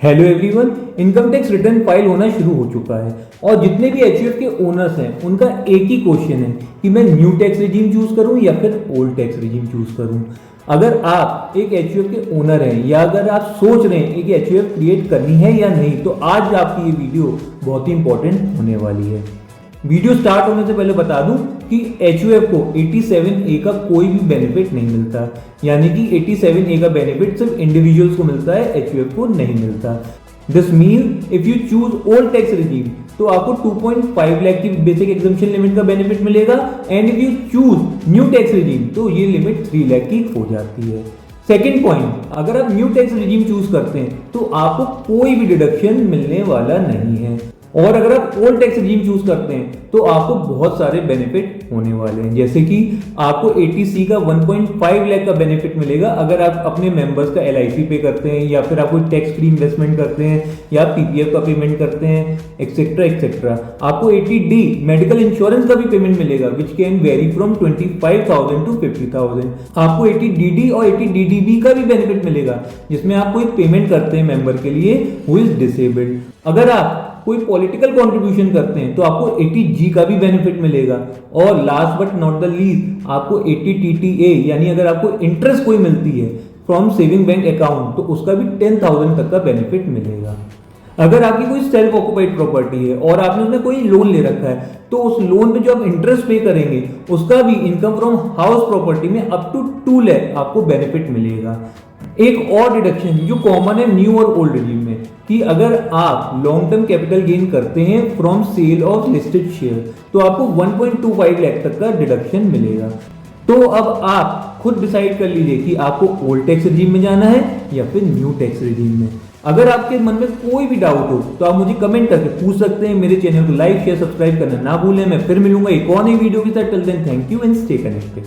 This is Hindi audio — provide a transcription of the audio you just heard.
Hello everyone, income tax return file होना शुरू हो चुका है और जितने भी एचयूएफ के ओनर्स हैं उनका एक ही क्वेश्चन है कि मैं न्यू टैक्स रिजीम चूज करूं या फिर ओल्ड टैक्स रिजीम चूज करूं। अगर आप एक एचयूएफ के ओनर हैं या अगर आप सोच रहे हैं कि एचयूएफ क्रिएट करनी है या नहीं, तो आज आपकी ये वीडियो बहुत ही इंपॉर्टेंट होने वाली है। वीडियो स्टार्ट होने से पहले बता दूं कि एचयूएफ को 87A का कोई भी बेनिफिट नहीं मिलता, यानी कि 87A का बेनिफिट सिर्फ इंडिविजुअल्स को मिलता है, एचयूएफ को नहीं मिलता। This mean if you choose old tax regime तो आपको 2.5 लाख की बेसिक एग्जम्पशन लिमिट का बेनिफिट मिलेगा and if you choose new tax regime तो ये लिमिट 3 लाख की हो जाती है। सेकेंड पॉइंट, अगर आप न्यू टैक्स रिजीम चूज करते हैं तो आपको कोई भी डिडक्शन मिलने वाला नहीं है, और अगर आप ओल्ड टैक्स रिजीम चूज करते हैं तो आपको बहुत सारे बेनिफिट होने वाले हैं, जैसे कि आपको 80C का 1.5 लाख का बेनिफिट मिलेगा अगर आप अपने मेंबर्स का LIC पे करते हैं या फिर आप कोई टैक्स फ्री इन्वेस्टमेंट करते हैं या PPF का पेमेंट करते हैं एक्सेट्रा एक्सेट्रा। आपको 80D मेडिकल इंश्योरेंस का भी पेमेंट मिलेगा which can vary from 25,000 to 50,000। आपको 80DD और 80DDB का भी बेनिफिट मिलेगा जिसमें आप कोई पेमेंट करते हैं मेंबर के लिए हु इज डिसेबल्ड। अगर आप कोई पॉलिटिकल कंट्रीब्यूशन करते हैं तो आपको 80G का भी बेनिफिट मिलेगा, और last but not the least आपको 80TTA यानी अगर आपको इंटरेस्ट कोई मिलती है फ्रॉम सेविंग बैंक अकाउंट तो उसका भी 10,000 तक का बेनिफिट मिलेगा। अगर आपकी कोई सेल्फ ऑक्युपाइड प्रॉपर्टी है और आपने उसमें कोई लोन ले रखा है तो उस लोन पे जो आप इंटरेस्ट पे करेंगे उसका भी इनकम फ्रॉम हाउस प्रॉपर्टी में अप टू 2 लाख आपको बेनिफिट मिलेगा। एक और डिडक्शन जो कॉमन है न्यू और ओल्ड रिजीम में, कि अगर आप लॉन्ग टर्म कैपिटल गेन करते हैं from sale of listed share तो आपको 1.25 लाख तक का डिडक्शन मिलेगा। तो अब आप खुद डिसाइड कर लीजिए कि आपको ओल्ड टैक्स रिजीम में जाना है या फिर न्यू टैक्स रिजीम में। अगर आपके मन में कोई भी डाउट हो तो आप मुझे कमेंट करके पूछ सकते हैं। मेरे चैनल को लाइक शेयर सब्सक्राइब करना ना भूलें। मैं फिर मिलूंगा एक और नई वीडियो के साथ। Till then thank you and stay connected.